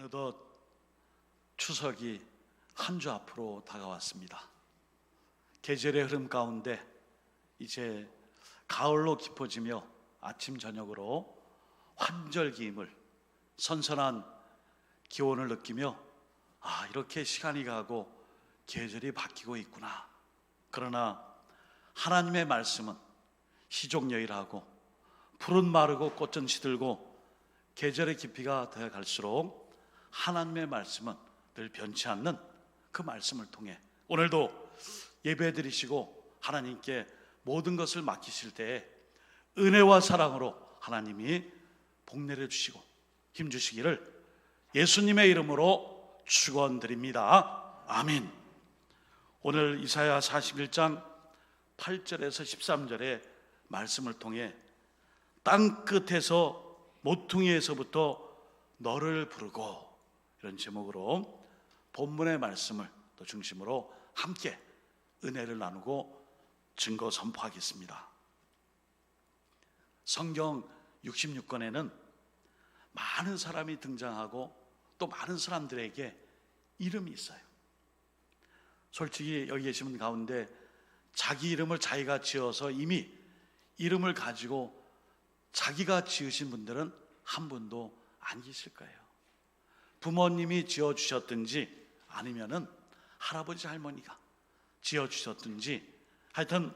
어느덧 추석이 한 주 앞으로 다가왔습니다. 계절의 흐름 가운데 이제 가을로 깊어지며 아침 저녁으로 환절기임을, 선선한 기온을 느끼며 이렇게 시간이 가고 계절이 바뀌고 있구나. 그러나 하나님의 말씀은 희족여일하고 푸른 마르고 꽃은 시들고 계절의 깊이가 되어 갈수록 하나님의 말씀은 늘 변치 않는 그 말씀을 통해 오늘도 예배 드리시고 하나님께 모든 것을 맡기실 때에 은혜와 사랑으로 하나님이 복내려 주시고 힘 주시기를 예수님의 이름으로 축원드립니다. 아멘. 오늘 이사야 41장 8절에서 13절의 말씀을 통해 땅 끝에서 모퉁이에서부터 너를 부르고, 이런 제목으로 본문의 말씀을 또 중심으로 함께 은혜를 나누고 증거 선포하겠습니다. 성경 66권에는 많은 사람이 등장하고 또 많은 사람들에게 이름이 있어요. 솔직히 여기 계신 분 가운데 자기 이름을 자기가 지어서 이미 이름을 가지고 자기가 지으신 분들은 한 분도 안 계실 거예요. 부모님이 지어주셨든지 아니면은 할아버지 할머니가 지어주셨든지, 하여튼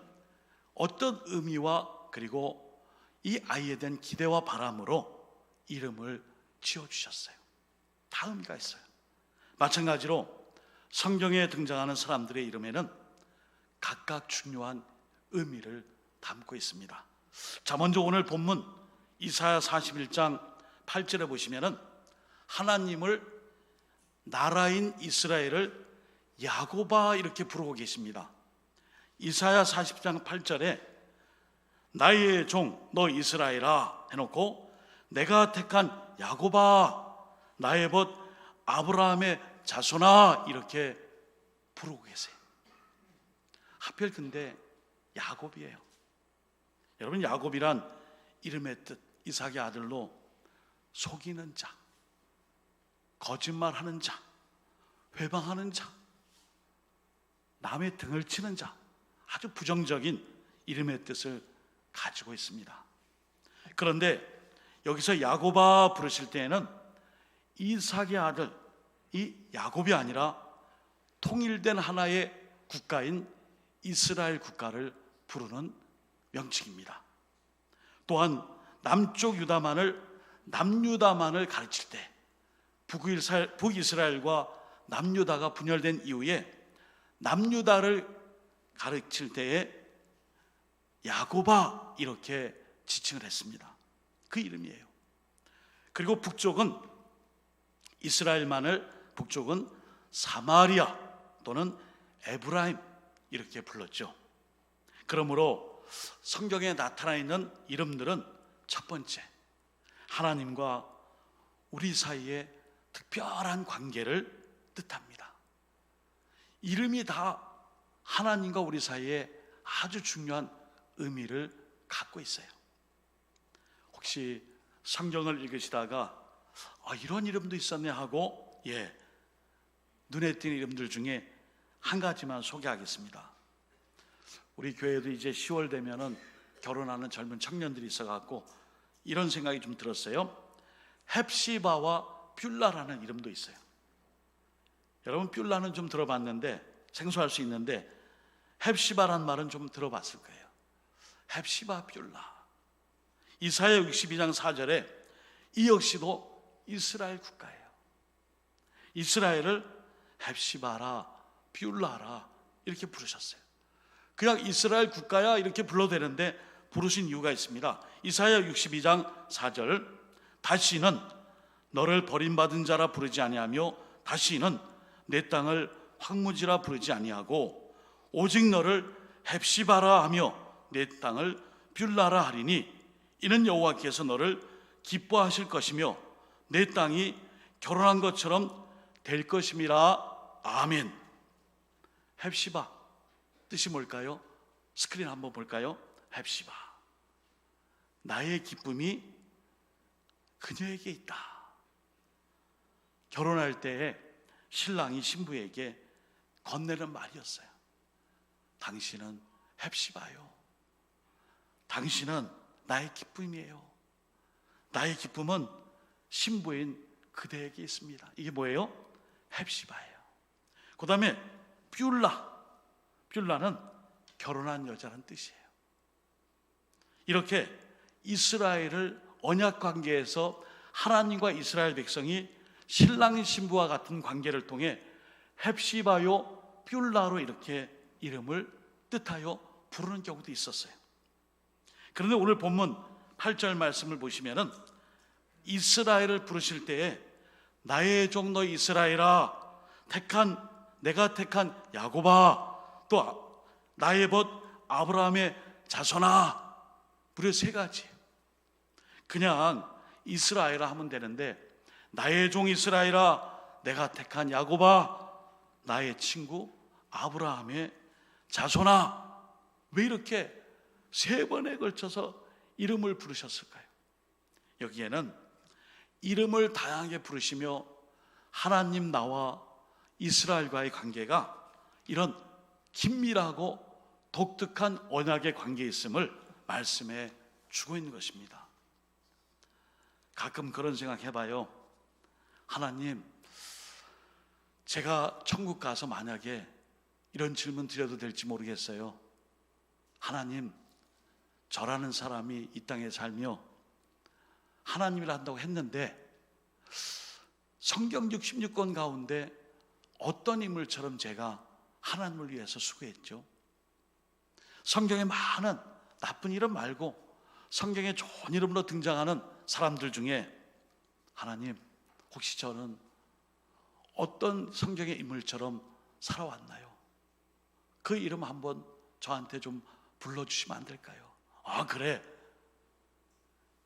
어떤 의미와 그리고 이 아이에 대한 기대와 바람으로 이름을 지어주셨어요. 다 의미가 있어요. 마찬가지로 성경에 등장하는 사람들의 이름에는 각각 중요한 의미를 담고 있습니다. 자, 먼저 오늘 본문 이사야 41장 8절에 보시면은 하나님을, 나라인 이스라엘을 야곱아 이렇게 부르고 계십니다. 이사야 40장 8절에 나의 종 너 이스라엘아 해놓고 내가 택한 야곱아 나의 벗 아브라함의 자손아 이렇게 부르고 계세요. 하필 근데 야곱이에요. 여러분, 야곱이란 이름의 뜻, 이삭의 아들로 속이는 자, 거짓말하는 자, 회방하는 자, 남의 등을 치는 자, 아주 부정적인 이름의 뜻을 가지고 있습니다. 그런데 여기서 야곱아 부르실 때에는 이삭의 아들, 이 야곱이 아니라 통일된 하나의 국가인 이스라엘 국가를 부르는 명칭입니다. 또한 남쪽 유다만을, 남유다만을 가르칠 때 북이스라엘과 남유다가 분열된 이후에 남유다를 가르칠 때에 야곱아 이렇게 지칭을 했습니다. 그 이름이에요. 그리고 북쪽은 이스라엘만을, 북쪽은 사마리아 또는 에브라임 이렇게 불렀죠. 그러므로 성경에 나타나 있는 이름들은 첫 번째, 하나님과 우리 사이에 특별한 관계를 뜻합니다. 이름이 다 하나님과 우리 사이에 아주 중요한 의미를 갖고 있어요. 혹시 성경을 읽으시다가 이런 이름도 있었네 하고 눈에 띄는 이름들 중에 한 가지만 소개하겠습니다. 우리 교회도 이제 10월 되면은 결혼하는 젊은 청년들이 있어갖고 이런 생각이 좀 들었어요. 헵시바와 뷸라라는 이름도 있어요. 여러분, 뷸라는 좀 들어봤는데 생소할 수 있는데 헵시바란 말은 좀 들어봤을 거예요. 헵시바, 뷸라. 이사야 62장 4절에 이 역시도 이스라엘 국가예요. 이스라엘을 헵시바라, 뷸라라 이렇게 부르셨어요. 그냥 이스라엘 국가야 이렇게 불러도 되는데 부르신 이유가 있습니다. 이사야 62장 4절 다시는 너를 버림받은 자라 부르지 아니하며 다시는 내 땅을 황무지라 부르지 아니하고 오직 너를 헵시바라 하며 내 땅을 뷸라라 하리니 이는 여호와께서 너를 기뻐하실 것이며 내 땅이 결혼한 것처럼 될 것임이라. 아멘. 헵시바 뜻이 뭘까요? 스크린 한번 볼까요? 헵시바, 나의 기쁨이 그녀에게 있다. 결혼할 때에 신랑이 신부에게 건네는 말이었어요. 당신은 헵시바요. 당신은 나의 기쁨이에요. 나의 기쁨은 신부인 그대에게 있습니다. 이게 뭐예요? 헵시바예요. 그 다음에 뷸라는 결혼한 여자라는 뜻이에요. 이렇게 이스라엘을 언약 관계에서 하나님과 이스라엘 백성이 신랑 신부와 같은 관계를 통해 헵시바요 뷸라로 이렇게 이름을 뜻하여 부르는 경우도 있었어요. 그런데 오늘 본문 8절 말씀을 보시면은 이스라엘을 부르실 때에 나의 종너 이스라엘아, 내가 택한 야곱아, 또 나의 벗 아브라함의 자손아, 무려 세 가지. 그냥 이스라엘아 하면 되는데 나의 종 이스라엘아, 내가 택한 야곱아, 나의 친구 아브라함의 자손아, 왜 이렇게 세 번에 걸쳐서 이름을 부르셨을까요? 여기에는 이름을 다양하게 부르시며 하나님 나와 이스라엘과의 관계가 이런 긴밀하고 독특한 언약의 관계에 있음을 말씀해 주고 있는 것입니다. 가끔 그런 생각 해봐요. 하나님, 제가 천국 가서 만약에 이런 질문 드려도 될지 모르겠어요. 하나님, 저라는 사람이 이 땅에 살며 하나님을 한다고 했는데 성경 66권 가운데 어떤 인물처럼 제가 하나님을 위해서 수고했죠? 성경에 많은 나쁜 이름 말고 성경에 좋은 이름으로 등장하는 사람들 중에 하나님, 혹시 저는 어떤 성경의 인물처럼 살아왔나요? 그 이름 한번 저한테 좀 불러주시면 안 될까요? 아, 그래.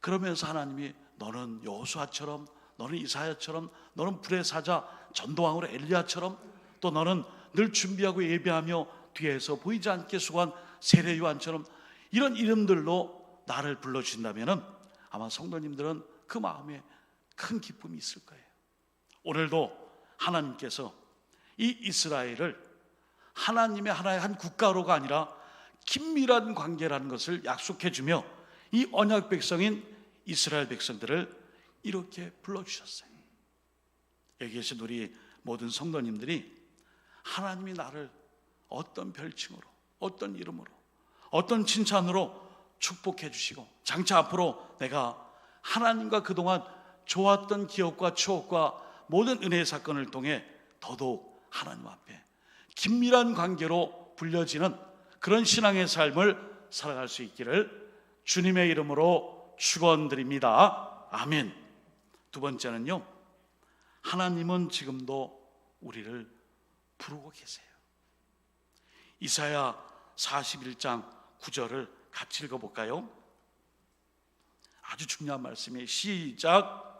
그러면서 하나님이 너는 여호수아처럼, 너는 이사야처럼, 너는 불의 사자 전도왕으로 엘리야처럼, 또 너는 늘 준비하고 예배하며 뒤에서 보이지 않게 수고한 세례 요한처럼 이런 이름들로 나를 불러주신다면 아마 성도님들은 그 마음에 큰 기쁨이 있을 거예요. 오늘도 하나님께서 이 이스라엘을 하나님의 하나의 한 국가로가 아니라 긴밀한 관계라는 것을 약속해 주며 이 언약 백성인 이스라엘 백성들을 이렇게 불러주셨어요. 여기 계신 우리 모든 성도님들이 하나님이 나를 어떤 별칭으로, 어떤 이름으로, 어떤 칭찬으로 축복해 주시고 장차 앞으로 내가 하나님과 그동안 좋았던 기억과 추억과 모든 은혜의 사건을 통해 더더욱 하나님 앞에 긴밀한 관계로 불려지는 그런 신앙의 삶을 살아갈 수 있기를 주님의 이름으로 축원드립니다. 아멘. 두 번째는요, 하나님은 지금도 우리를 부르고 계세요. 이사야 41장 9절을 같이 읽어볼까요? 아주 중요한 말씀이에요. 시작.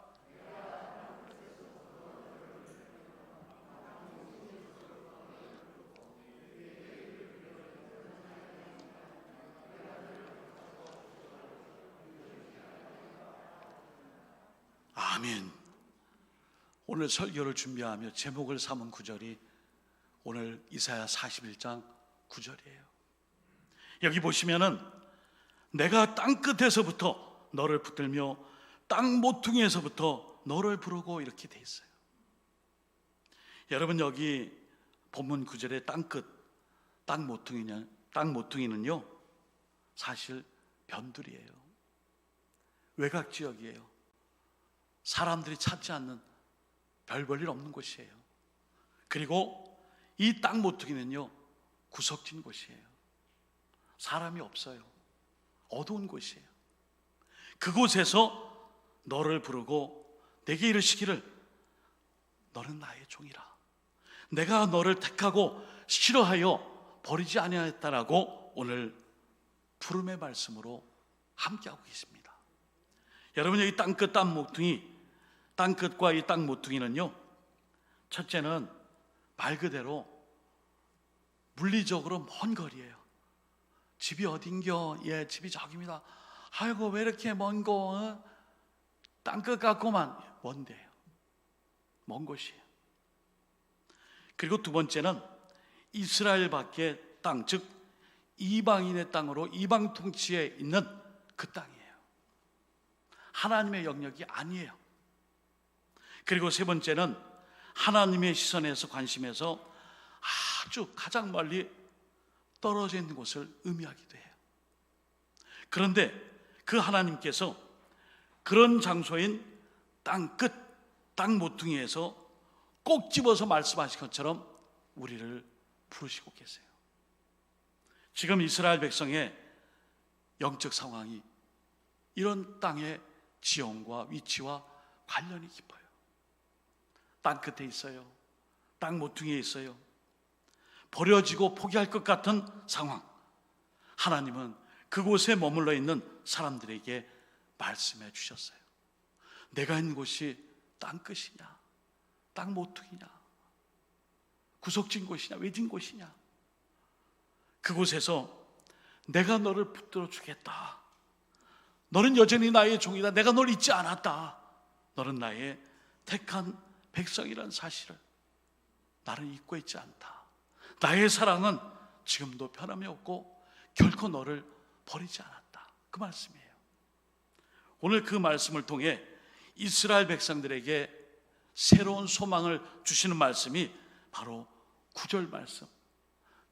아멘. 오늘 설교를 준비하며 제목을 삼은 구절이 오늘 이사야 41장 9절이에요. 여기 보시면은 내가 땅 끝에서부터 너를 붙들며 땅 모퉁이에서부터 너를 부르고 이렇게 돼 있어요. 여러분, 여기 본문 구절의 땅 끝, 땅 모퉁이는요 사실 변두리예요. 외곽 지역이에요. 사람들이 찾지 않는 별 볼 일 없는 곳이에요. 그리고 이 땅 모퉁이는요 구석진 곳이에요. 사람이 없어요. 어두운 곳이에요. 그곳에서 너를 부르고 내게 이르시기를 너는 나의 종이라. 내가 너를 택하고 싫어하여 버리지 아니하였다라고 오늘 부름의 말씀으로 함께하고 계십니다. 여러분, 여기 땅끝 땅 모퉁이, 땅끝과 이 땅 모퉁이는요, 첫째는 말 그대로 물리적으로 먼 거리예요. 집이 어딘겨? 예, 집이 저기입니다. 아이고, 왜 이렇게 먼 거? 땅끝 같고만. 먼데요. 먼 곳이에요. 그리고 두 번째는 이스라엘 밖의 땅, 즉 이방인의 땅으로 이방 통치에 있는 그 땅이에요. 하나님의 영역이 아니에요. 그리고 세 번째는 하나님의 시선에서, 관심에서 아주 가장 멀리 떨어져 있는 곳을 의미하기도 해요. 그런데 그 하나님께서 그런 장소인 땅 끝, 땅 모퉁이에서 꼭 집어서 말씀하신 것처럼 우리를 부르시고 계세요. 지금 이스라엘 백성의 영적 상황이 이런 땅의 지형과 위치와 관련이 깊어요. 땅 끝에 있어요. 땅 모퉁이에 있어요. 버려지고 포기할 것 같은 상황. 하나님은 그곳에 머물러 있는 사람들에게 말씀해 주셨어요. 내가 있는 곳이 땅 끝이냐, 땅 모퉁이냐, 구석진 곳이냐, 외진 곳이냐, 그곳에서 내가 너를 붙들어 주겠다. 너는 여전히 나의 종이다. 내가 널 잊지 않았다. 너는 나의 택한 백성이라는 사실을 나는 잊고 있지 않다. 나의 사랑은 지금도 변함이 없고 결코 너를 버리지 않았다. 그 말씀이에요. 오늘 그 말씀을 통해 이스라엘 백성들에게 새로운 소망을 주시는 말씀이 바로 9절 말씀,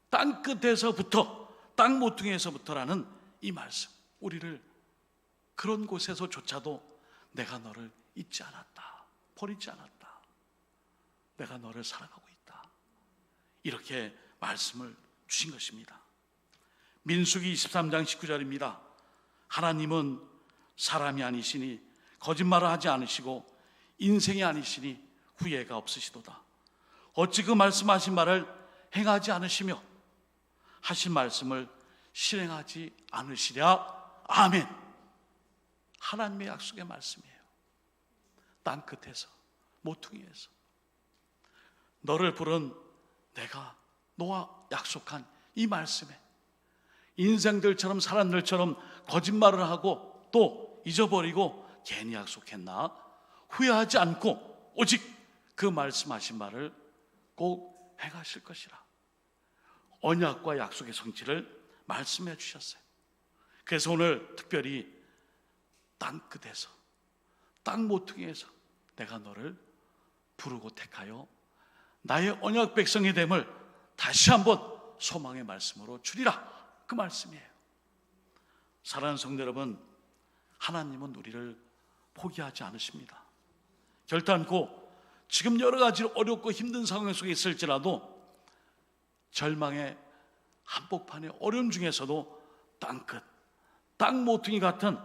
땅 끝에서부터, 땅 모퉁이에서부터라는 이 말씀. 우리를 그런 곳에서조차도 내가 너를 잊지 않았다, 버리지 않았다, 내가 너를 사랑하고 있다, 이렇게 말씀을 주신 것입니다. 민수기 23장 19절입니다. 하나님은 사람이 아니시니 거짓말을 하지 않으시고 인생이 아니시니 후회가 없으시도다. 어찌 그 말씀하신 말을 행하지 않으시며 하신 말씀을 실행하지 않으시랴. 아멘. 하나님의 약속의 말씀이에요. 땅 끝에서, 모퉁이에서 너를 부른 내가 너와 약속한 이 말씀에 인생들처럼, 사람들처럼 거짓말을 하고 또 잊어버리고 괜히 약속했나 후회하지 않고 오직 그 말씀하신 말을 꼭 행하실 것이라. 언약과 약속의 성취를 말씀해 주셨어요. 그래서 오늘 특별히 땅 끝에서, 땅 모퉁이에서 내가 너를 부르고 택하여 나의 언약 백성이 됨을 다시 한번 소망의 말씀으로 주리라. 그 말씀이에요. 사랑하는 성도 여러분, 하나님은 우리를 포기하지 않으십니다. 결단코 지금 여러 가지 어렵고 힘든 상황 속에 있을지라도 절망의 한복판의 어려움 중에서도 땅끝, 땅 모퉁이 같은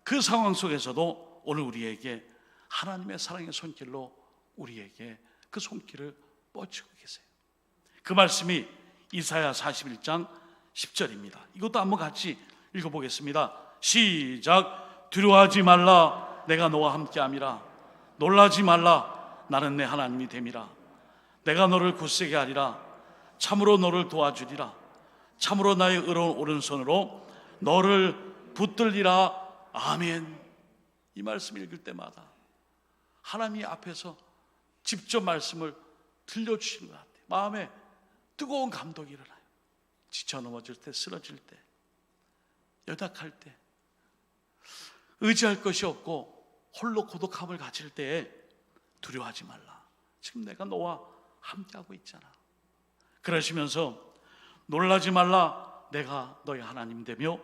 그 상황 속에서도 오늘 우리에게 하나님의 사랑의 손길로 우리에게 그 손길을 뻗치고 계세요. 그 말씀이 이사야 41장 10절입니다. 이것도 한번 같이 읽어보겠습니다. 시작. 두려워하지 말라. 내가 너와 함께함이라. 놀라지 말라. 나는 내 하나님이 됨이라. 내가 너를 굳세게 하리라. 참으로 너를 도와주리라. 참으로 나의 의로운 오른손으로 너를 붙들리라. 아멘. 이 말씀 읽을 때마다 하나님 앞에서 직접 말씀을 들려주시는 것 같아요. 마음에 뜨거운 감동이 일어나요. 지쳐 넘어질 때, 쓰러질 때, 연약할 때, 의지할 것이 없고 홀로 고독함을 가질 때에 두려워하지 말라. 지금 내가 너와 함께하고 있잖아. 그러시면서 놀라지 말라. 내가 너의 하나님 되며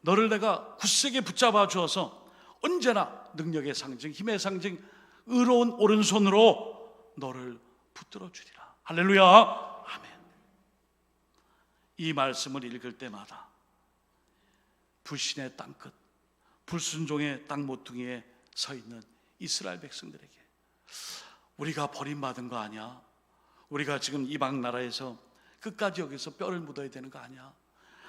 너를 내가 굳세게 붙잡아 주어서 언제나 능력의 상징, 힘의 상징, 의로운 오른손으로 너를 붙들어 주리라. 할렐루야. 아멘. 이 말씀을 읽을 때마다 불신의 땅끝, 불순종의 땅 모퉁이에 서 있는 이스라엘 백성들에게 우리가 버림받은 거 아니야? 우리가 지금 이방 나라에서 끝까지 여기서 뼈를 묻어야 되는 거 아니야?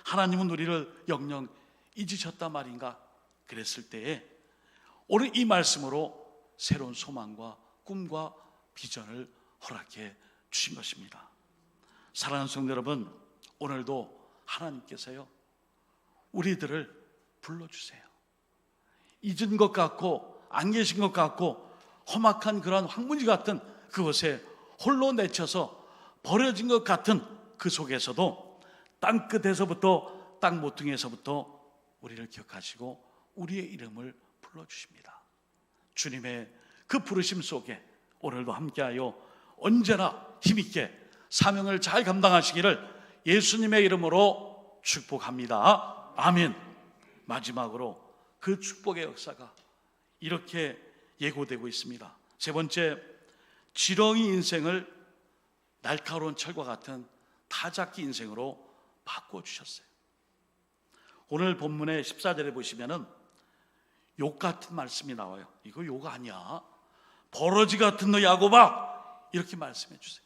하나님은 우리를 영영 잊으셨단 말인가? 그랬을 때에 오늘 이 말씀으로 새로운 소망과 꿈과 비전을 허락해 주신 것입니다. 사랑하는 성도 여러분, 오늘도 하나님께서요 우리들을 불러주세요. 잊은 것 같고 안 계신 것 같고 험악한 그러한 황무지 같은 그곳에 홀로 내쳐서 버려진 것 같은 그 속에서도 땅끝에서부터 땅 모퉁이에서부터 우리를 기억하시고 우리의 이름을 불러주십니다. 주님의 그 부르심 속에 오늘도 함께하여 언제나 힘있게 사명을 잘 감당하시기를 예수님의 이름으로 축복합니다. 아멘. 마지막으로 그 축복의 역사가 이렇게 예고되고 있습니다. 세 번째, 지렁이 인생을 날카로운 철과 같은 타작기 인생으로 바꿔주셨어요. 오늘 본문의 14절에 보시면은 욕 같은 말씀이 나와요. 이거 욕 아니야. 버러지 같은 너 야곱아, 이렇게 말씀해 주세요.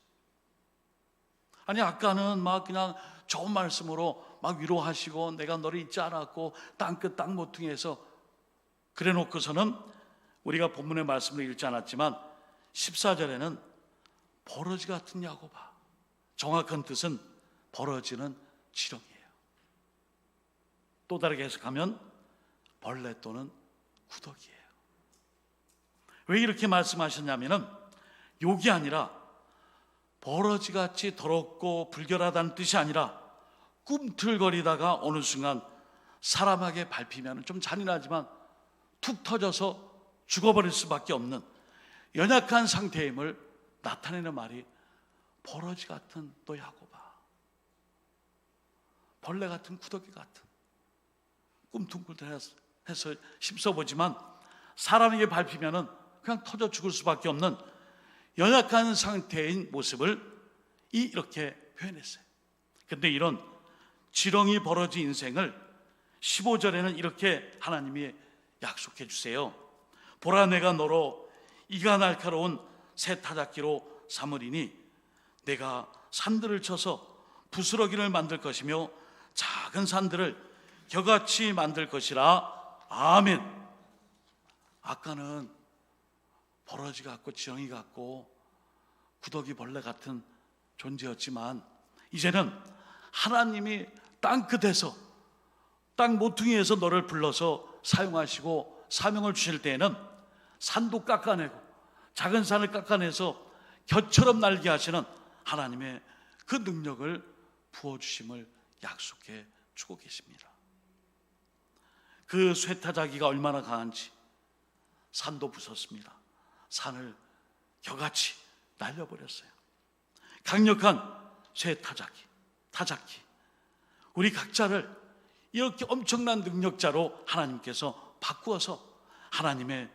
아니 아까는 막 그냥 좋은 말씀으로 막 위로하시고 내가 너를 잊지 않았고 땅끝 땅 모퉁이에서 그래 놓고서는 우리가 본문의 말씀을 읽지 않았지만 14절에는 버러지 같은 야곱아, 정확한 뜻은 버러지는 지렁이에요. 또 다르게 해석하면 벌레 또는 구더기예요. 왜 이렇게 말씀하셨냐면은 욕이 아니라 버러지같이 더럽고 불결하다는 뜻이 아니라 꿈틀거리다가 어느 순간 사람에게 밟히면 좀 잔인하지만 툭 터져서 죽어버릴 수밖에 없는 연약한 상태임을 나타내는 말이 버러지 같은 너 야곱아, 벌레 같은 구더기 같은, 꿈틀꿈틀해서 씹어보지만 사람에게 밟히면 그냥 터져 죽을 수밖에 없는 연약한 상태인 모습을 이렇게 표현했어요. 근데 이런 지렁이 버러지 인생을 15절에는 이렇게 하나님이 약속해 주세요. 보라, 내가 너로 이가 날카로운 새 타작기로 삼으리니 내가 산들을 쳐서 부스러기를 만들 것이며 작은 산들을 겨같이 만들 것이라. 아멘. 아까는 버러지 같고 지렁이 같고 구더기 벌레 같은 존재였지만 이제는 하나님이 땅끝에서 땅 모퉁이에서 너를 불러서 사용하시고 사명을 주실 때에는 산도 깎아내고 작은 산을 깎아내서 겨처럼 날게 하시는 하나님의 그 능력을 부어주심을 약속해 주고 계십니다. 그 쇠타자기가 얼마나 강한지 산도 부쉈습니다. 산을 겨같이 날려버렸어요. 강력한 타작기, 우리 각자를 이렇게 엄청난 능력자로 하나님께서 바꾸어서 하나님의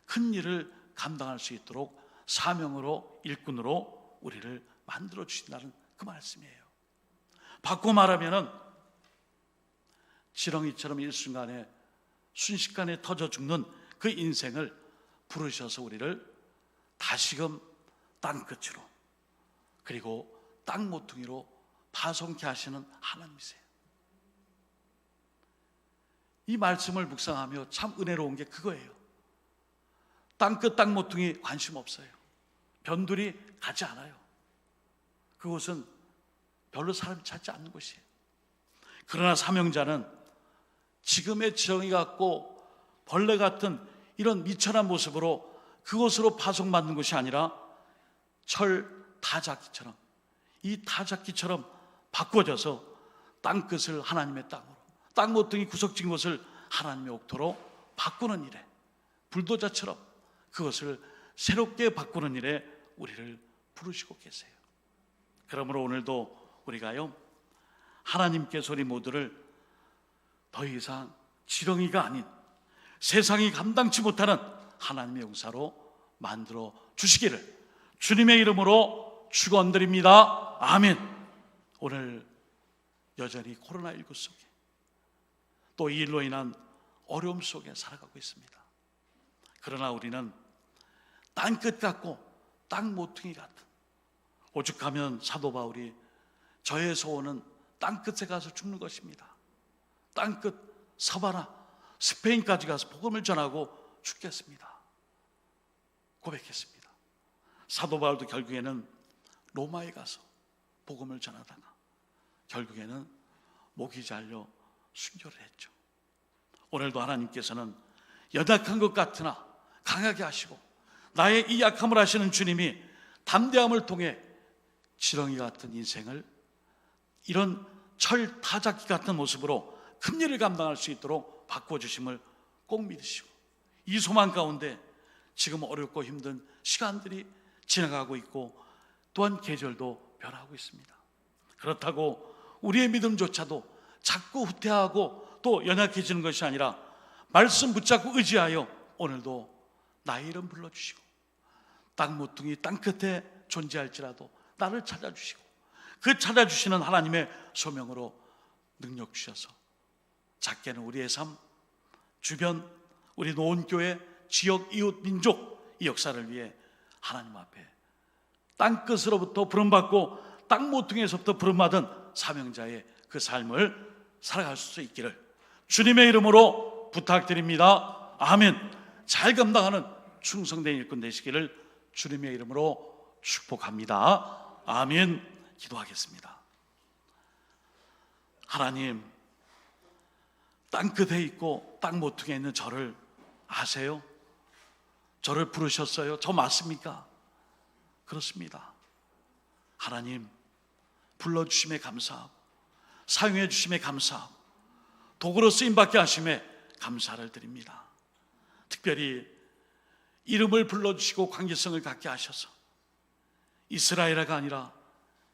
큰 일을 감당할 수 있도록 사명으로, 일꾼으로 우리를 만들어 주신다는 그 말씀이에요. 바꿔 말하면은 지렁이처럼 일순간에 순식간에 터져 죽는 그 인생을 부르셔서 우리를 다시금 땅끝으로 그리고 땅 모퉁이로 파송케 하시는 하나님이세요. 이 말씀을 묵상하며 참 은혜로운 게 그거예요. 땅끝 땅 모퉁이 관심 없어요. 변두리 가지 않아요. 그곳은 별로 사람이 찾지 않는 곳이에요. 그러나 사명자는 지금의 지렁이 같고 벌레 같은 이런 미천한 모습으로 그곳으로 파송받는 것이 아니라 철 타작기처럼, 이 타작기처럼 바꿔져서 땅끝을 하나님의 땅으로, 땅 모퉁이 구석진 곳을 하나님의 옥토로 바꾸는 일에, 불도저처럼 그것을 새롭게 바꾸는 일에 우리를 부르시고 계세요. 그러므로 오늘도 우리가요, 하나님께서 우리 모두를 더 이상 지렁이가 아닌 세상이 감당치 못하는 하나님의 용사로 만들어 주시기를 주님의 이름으로 축원드립니다. 아멘. 오늘 여전히 코로나19 속에 또 이 일로 인한 어려움 속에 살아가고 있습니다. 그러나 우리는 땅끝 같고 땅 모퉁이 같은, 오죽하면 사도 바울이 저의 소원은 땅끝에 가서 죽는 것입니다. 땅끝 서바나 스페인까지 가서 복음을 전하고 죽겠습니다, 고백했습니다. 사도 바울도 결국에는 로마에 가서 복음을 전하다가 결국에는 목이 잘려 순교를 했죠. 오늘도 하나님께서는 연약한 것 같으나 강하게 하시고 나의 이 약함을 아시는 주님이 담대함을 통해 지렁이 같은 인생을 이런 철 타작기 같은 모습으로 큰 일을 감당할 수 있도록 바꿔주심을 꼭 믿으시고, 이 소망 가운데 지금 어렵고 힘든 시간들이 지나가고 있고 또한 계절도 변하고 있습니다. 그렇다고 우리의 믿음조차도 자꾸 후퇴하고 또 연약해지는 것이 아니라 말씀 붙잡고 의지하여 오늘도 나의 이름 불러주시고, 땅 모퉁이 땅끝에 존재할지라도 나를 찾아주시고, 그 찾아주시는 하나님의 소명으로 능력 주셔서 작게는 우리의 삶, 주변, 우리 노원교회, 지역, 이웃, 민족 이 역사를 위해 하나님 앞에 땅끝으로부터 부름받고 땅 모퉁이에서부터 부름받은 사명자의 그 삶을 살아갈 수 있기를 주님의 이름으로 부탁드립니다. 아멘. 잘 감당하는 충성된 일꾼 되시기를 주님의 이름으로 축복합니다. 아멘. 기도하겠습니다. 하나님, 땅끝에 있고 땅 모퉁이에 있는 저를 아세요? 저를 부르셨어요? 저 맞습니까? 그렇습니다. 하나님, 불러주심에 감사하고 사용해 주심에 감사하고 도구로 쓰임받게 하심에 감사를 드립니다. 특별히 이름을 불러주시고 관계성을 갖게 하셔서 이스라엘아가 아니라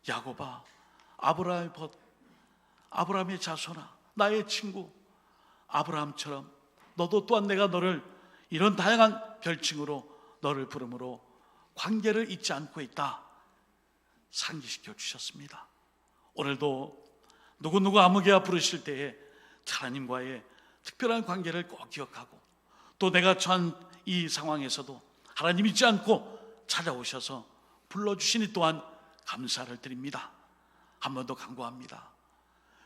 야곱아, 아브라함의 자손아, 나의 친구 아브라함처럼 너도 또한 내가 너를 이런 다양한 별칭으로 너를 부름으로 관계를 잊지 않고 있다 상기시켜 주셨습니다. 오늘도 누구누구 아무개야 부르실 때에 하나님과의 특별한 관계를 꼭 기억하고 또 내가 처한 이 상황에서도 하나님 잊지 않고 찾아오셔서 불러주시니 또한 감사를 드립니다. 한 번 더 간구합니다.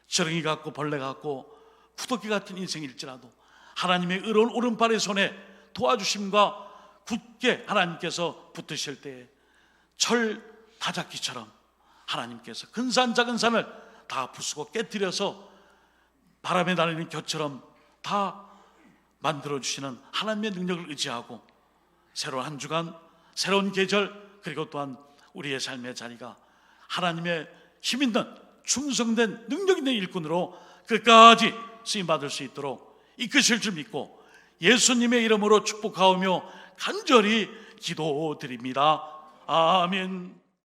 지렁이 같고 벌레 같고 구더기 같은 인생일지라도 하나님의 의로운 오른팔의 손에 도와주심과 굳게 하나님께서 붙으실 때에 철 다잡기처럼 하나님께서 큰 산 작은 산을 다 부수고 깨뜨려서 바람에 날리는 겨처럼 다 만들어주시는 하나님의 능력을 의지하고 새로운 한 주간, 새로운 계절, 그리고 또한 우리의 삶의 자리가 하나님의 힘있는 충성된 능력 있는 일꾼으로 끝까지 쓰임받을 수 있도록 이끄실 줄 믿고 예수님의 이름으로 축복하오며 간절히 기도드립니다. 아멘.